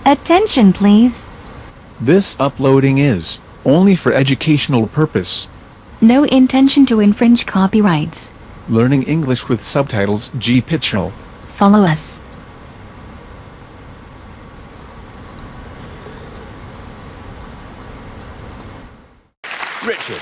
Attention, please. This uploading is only for educational purpose. No intention to infringe copyrights. Learning English with subtitles, GPITRAL. Follow us. Richard.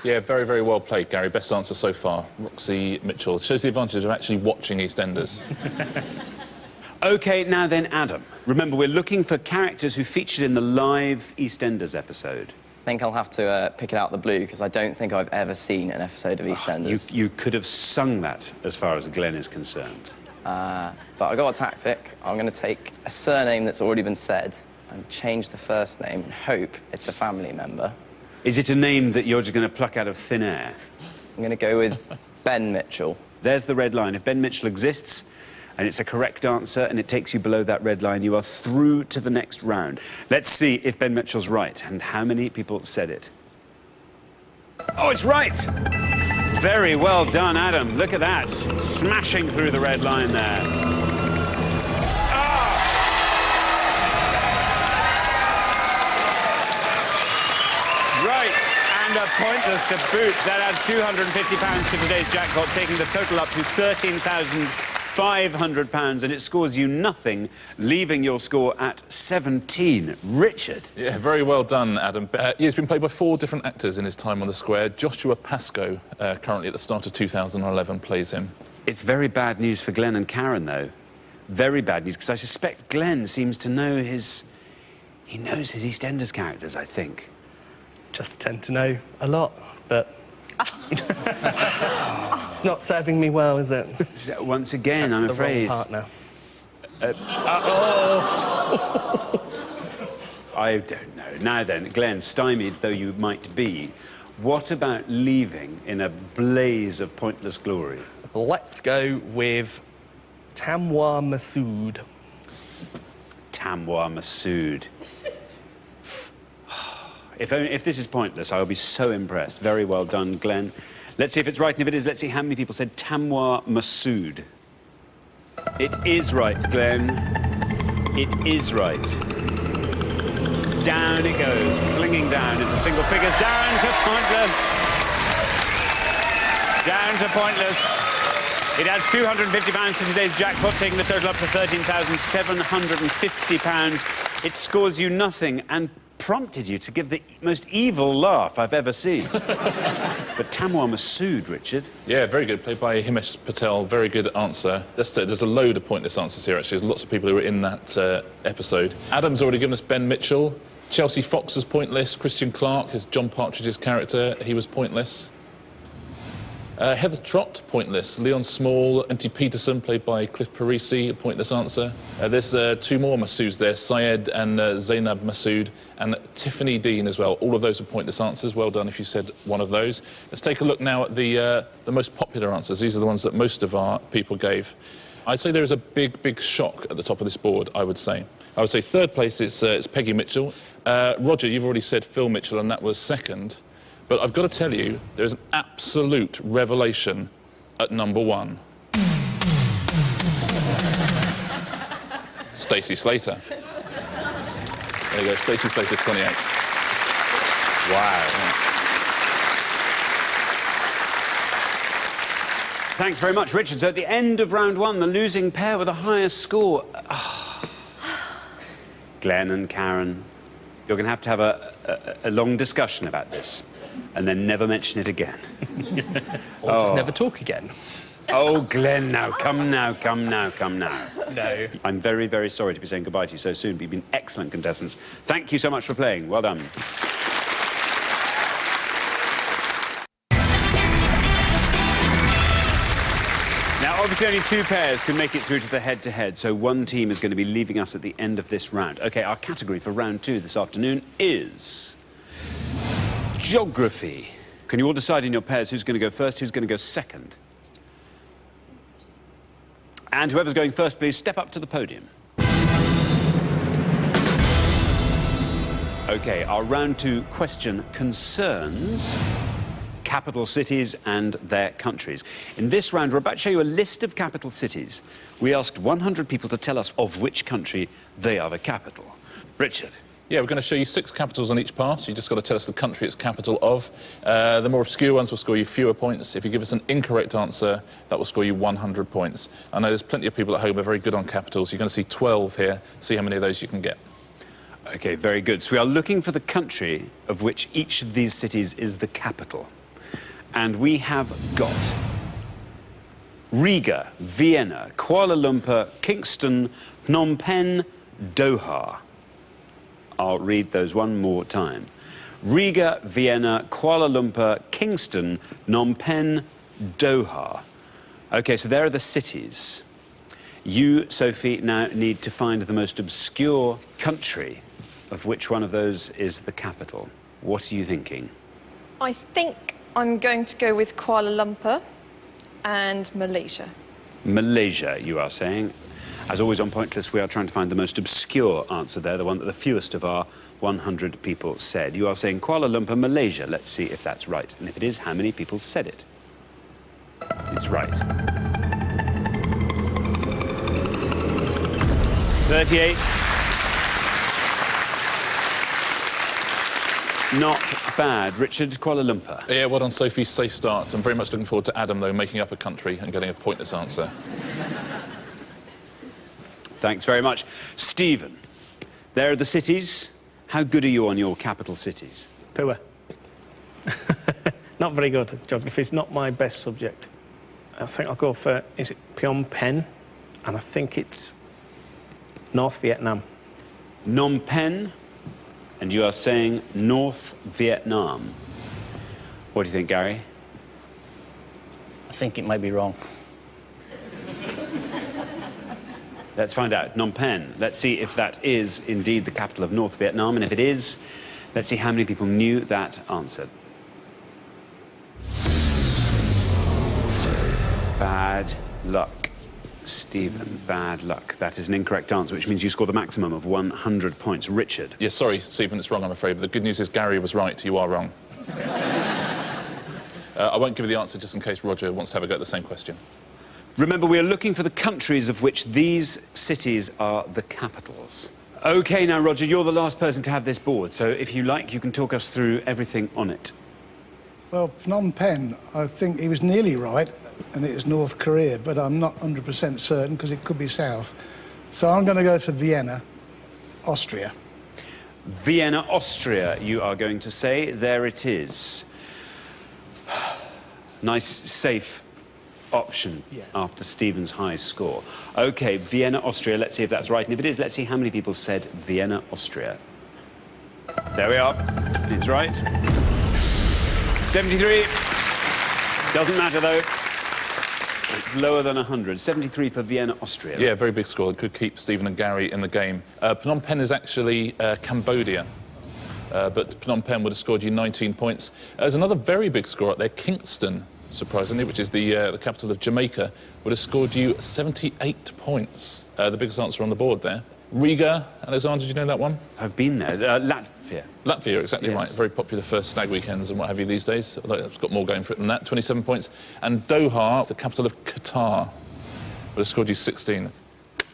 Yeah, very, very well played, Gary. Best answer so far. Roxy Mitchell. Shows the advantage of actually watching EastEnders. OK, now then, Adam. Remember, we're looking for characters who featured in the live EastEnders episode. I think I'll have to pick it out of the blue, because I don't think I've ever seen an episode of EastEnders. You could have sung that, as far as Glenn is concerned. But I've got a tactic. I'm going to take a surname that's already been said and change the first name and hope it's a family member. Is it a name that you're just going to pluck out of thin air? I'm going to go with Ben Mitchell. There's the red line. If Ben Mitchell exists, and it's a correct answer, and it takes you below that red line, you are through to the next round. Let's see if Ben Mitchell's right, and how many people said it. Oh, it's right! Very well done, Adam. Look at that. Smashing through the red line there. Right, and a pointless to boot. That adds £250 to today's jackpot, taking the total up to £13,500, and it scores you nothing, leaving your score at 17. Richard. Yeah, very well done, Adam. He's been played by 4 different actors in his time on the square. Joshua Pascoe, currently at the start of 2011, plays him. It's very bad news for Glenn and Karen, though. Very bad news, because I suspect Glenn seems to know his... He knows his EastEnders characters, I think. Just tend to know a lot, but it's not serving me well, is it? Once again, That's I'm the afraid. Wrong partner. I don't know. Now then, Glenn, stymied though you might be, what about leaving in a blaze of pointless glory? Let's go with Tamwa Masood. Tamwa Masood. If this is pointless, I'll be so impressed. Very well done, Glenn. Let's see if it's right, and if it is, let's see how many people said Tamwa Masood. It is right, Glenn. It is right. Down it goes, flinging down into single figures, down to pointless. Down to pointless. It adds £250 to today's jackpot, taking the total up to £13,750. It scores you nothing and prompted you to give the most evil laugh I've ever seen. But Tamwa Masood, Richard. Yeah, very good. Played by Himesh Patel. Very good answer. There's a load of pointless answers here, actually. There's lots of people who were in that episode. Adam's already given us Ben Mitchell. Chelsea Fox was pointless. Christian Clark is John Partridge's character. He was pointless. Heather Trott, pointless. Leon Small, Auntie Peterson, played by Cliff Parisi, a pointless answer. There's 2 more Masouds there, Syed and Zainab Masood, and Tiffany Dean as well. All of those are pointless answers. Well done if you said one of those. Let's take a look now at the most popular answers. These are the ones that most of our people gave. I'd say there is a big, big shock at the top of this board, I would say. I would say third place it's Peggy Mitchell. Roger, you've already said Phil Mitchell, and that was second. But I've got to tell you, there's an absolute revelation at number 1. Stacey Slater. There you go, Stacey Slater, 28. Wow. Thanks very much, Richard. So at the end of round 1, the losing pair with the highest score. Glenn and Karen, you're going to have a long discussion about this. And then never mention it again. Or just never talk again. Oh, Glenn, now, come now, come now, come now. No. I'm very, very sorry to be saying goodbye to you so soon, but you've been excellent contestants. Thank you so much for playing. Well done. Now, obviously, only 2 pairs can make it through to the head-to-head, so one team is going to be leaving us at the end of this round. OK, our category for round 2 this afternoon is... geography. Can you all decide in your pairs who's going to go first, who's going to go second? And whoever's going first, please step up to the podium. OK, our round 2 question concerns capital cities and their countries. In this round, we're about to show you a list of capital cities. We asked 100 people to tell us of which country they are the capital. Richard. Yeah, we're going to show you 6 capitals on each pass. You just got to tell us the country it's capital of. The more obscure ones will score you fewer points. If you give us an incorrect answer, that will score you 100 points. I know there's plenty of people at home who are very good on capitals. You're going to see 12 here. See how many of those you can get. OK, very good. So we are looking for the country of which each of these cities is the capital. And we have got Riga, Vienna, Kuala Lumpur, Kingston, Phnom Penh, Doha. I'll read those one more time. Riga, Vienna, Kuala Lumpur, Kingston, Phnom Penh, Doha. OK, so there are the cities. You, Sophie, now need to find the most obscure country of which one of those is the capital. What are you thinking? I think I'm going to go with Kuala Lumpur and Malaysia. Malaysia, you are saying. As always on Pointless, we are trying to find the most obscure answer there, the one that the fewest of our 100 people said. You are saying Kuala Lumpur, Malaysia. Let's see if that's right. And if it is, how many people said it? It's right. 38. Not bad. Richard, Kuala Lumpur. Yeah, well done, Sophie. Safe start. I'm very much looking forward to Adam, though, making up a country and getting a pointless answer. Thanks very much. Stephen, there are the cities. How good are you on your capital cities? Poor. Not very good. Geography is not my best subject. I think I'll go for, is it Phnom Penh? And I think it's North Vietnam. Phnom Penh, and you are saying North Vietnam. What do you think, Gary? I think it may be wrong. Let's find out. Phnom Penh. Let's see if that is indeed the capital of North Vietnam. And if it is, let's see how many people knew that answer. Bad luck, Stephen. Bad luck. That is an incorrect answer, which means you scored a maximum of 100 points. Richard. Yeah, sorry, Stephen, it's wrong, I'm afraid. But the good news is Gary was right. You are wrong. I won't give you the answer just in case Roger wants to have a go at the same question. Remember, we are looking for the countries of which these cities are the capitals. OK, now, Roger, you're the last person to have this board, so if you like, you can talk us through everything on it. Well, Phnom Penh, I think he was nearly right, and it was North Korea, but I'm not 100% certain, because it could be south. So I'm going to go for Vienna, Austria. Vienna, Austria, you are going to say. There it is. Nice, safe option after Stephen's high score. OK, Vienna, Austria. Let's see if that's right. And if it is, let's see how many people said Vienna, Austria. There we are. It's right. 73. Doesn't matter, though. It's lower than 100. 73 for Vienna, Austria. Yeah, very big score. It could keep Stephen and Gary in the game. Phnom Penh is actually Cambodia. But Phnom Penh would have scored you 19 points. There's another very big score up there, Kingston, surprisingly, which is the capital of Jamaica, would have scored you 78 points. The biggest answer on the board there. Riga, Alexander, did you know that one? I've been there. Latvia. Latvia, exactly right. Very popular for stag weekends and what have you these days. Although it's got more going for it than that, 27 points. And Doha, the capital of Qatar, would have scored you 16.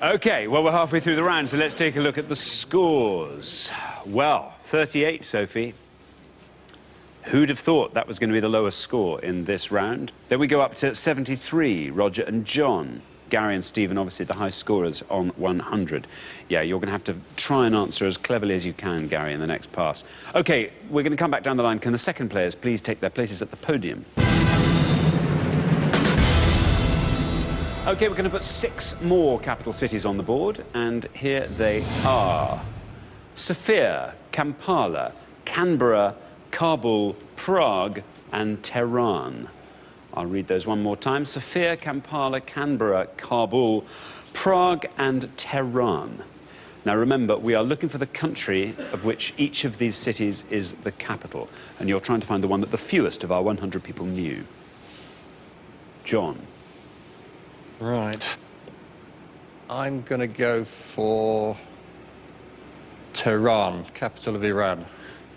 OK, well, we're halfway through the round, so let's take a look at the scores. Well, 38, Sophie. Who'd have thought that was going to be the lowest score in this round? Then we go up to 73, Roger and John. Gary and Stephen, obviously, the high scorers on 100. Yeah, you're going to have to try and answer as cleverly as you can, Gary, in the next pass. OK, we're going to come back down the line. Can the second players please take their places at the podium? OK, we're going to put 6 more capital cities on the board, and here they are. Sofia, Kampala, Canberra, Kabul, Prague, and Tehran. I'll read those one more time. Sofia, Kampala, Canberra, Kabul, Prague, and Tehran. Now, remember, we are looking for the country of which each of these cities is the capital, and you're trying to find the one that the fewest of our 100 people knew. John. Right. I'm going to go for Tehran, capital of Iran.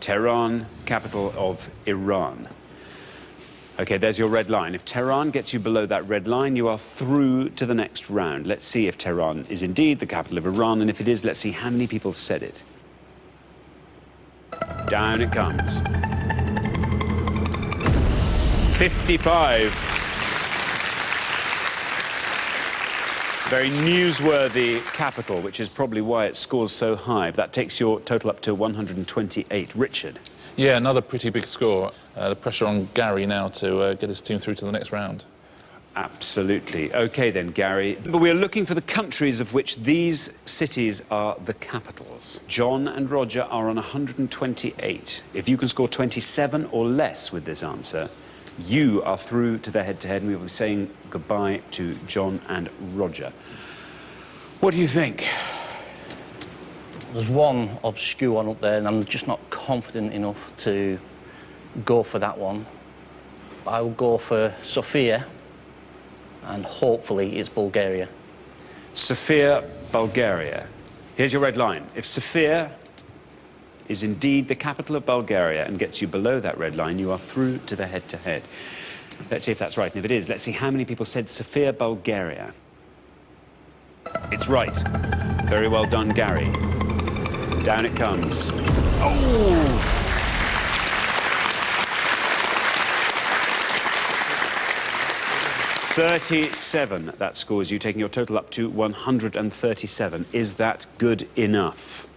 Tehran, capital of Iran. OK, there's your red line. If Tehran gets you below that red line, you are through to the next round. Let's see if Tehran is indeed the capital of Iran, and if it is, let's see how many people said it. Down it comes. 55. Very newsworthy capital, which is probably why it scores so high. That takes your total up to 128. Richard. Yeah, another pretty big score. The pressure on Gary now to get his team through to the next round. Absolutely. OK then, Gary. But we're looking for the countries of which these cities are the capitals. John and Roger are on 128. If you can score 27 or less with this answer, you are through to the head-to-head, and we will be saying goodbye to John and Roger. What do you think? There's one obscure one up there, and I'm just not confident enough to go for that one. I will go for Sofia, and hopefully it's Bulgaria. Sofia, Bulgaria. Here's your red line. If Sofia is indeed the capital of Bulgaria and gets you below that red line, you are through to the head-to-head. Let's see if that's right, and if it is, let's see how many people said Sofia, Bulgaria. It's right. Very well done, Gary. Down it comes. Oh! $37, that scores you, taking your total up to 137. Is that good enough?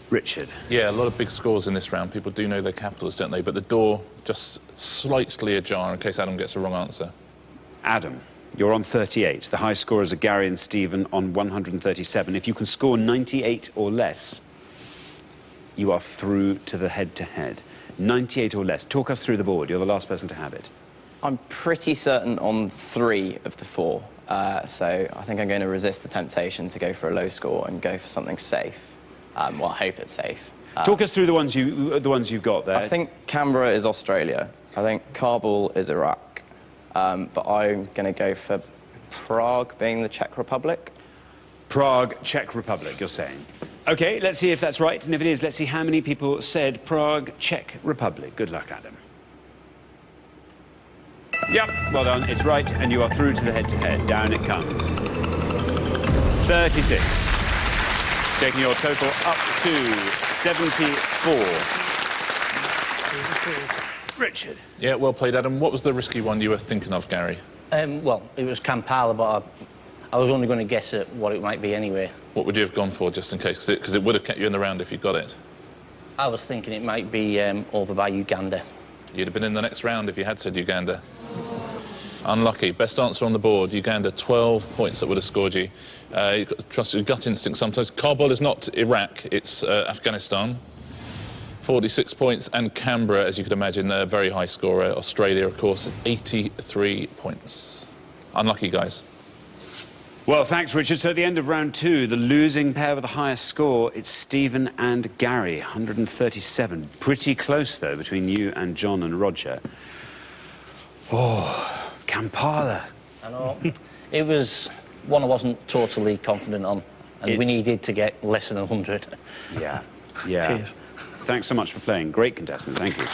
Richard. Yeah, a lot of big scores in this round. People do know their capitals, don't they? But the door just slightly ajar in case Adam gets the wrong answer. Adam, you're on 38. The high scorers are Gary and Stephen on 137. If you can score 98 or less, you are through to the head-to-head. 98 or less. Talk us through the board. You're the last person to have it. I'm pretty certain on 3 of the 4, so I think I'm going to resist the temptation to go for a low score and go for something safe. Well, I hope it's safe. Talk us through the ones you've got there. I think Canberra is Australia. I think Kabul is Iraq. But I'm going to go for Prague being the Czech Republic. Prague, Czech Republic, you're saying. OK, let's see if that's right. And if it is, let's see how many people said Prague, Czech Republic. Good luck, Adam. Yep, well done. It's right, and you are through to the head-to-head. Down it comes. 36. Taking your total up to 74. Richard. Yeah, well played, Adam. What was the risky one you were thinking of, Gary? Well, it was Kampala, but I was only going to guess at what it might be anyway. What would you have gone for, just in case? Because it would have kept you in the round if you got it. I was thinking it might be over by Uganda. You'd have been in the next round if you had said Uganda. Unlucky. Best answer on the board, Uganda, 12 points that would have scored you. You've got to trust your gut instinct sometimes. Kabul is not Iraq, it's Afghanistan. 46 points, and Canberra, as you could imagine, a very high scorer. Australia, of course, 83 points. Unlucky, guys. Well, thanks, Richard. So at the end of round 2, the losing pair with the highest score, it's Stephen and Gary, 137. Pretty close, though, between you and John and Roger. Oh, Kampala. I know. It was one I wasn't totally confident on, and we needed to get less than 100. Yeah, yeah. Cheers. Thanks so much for playing. Great contestants, thank you.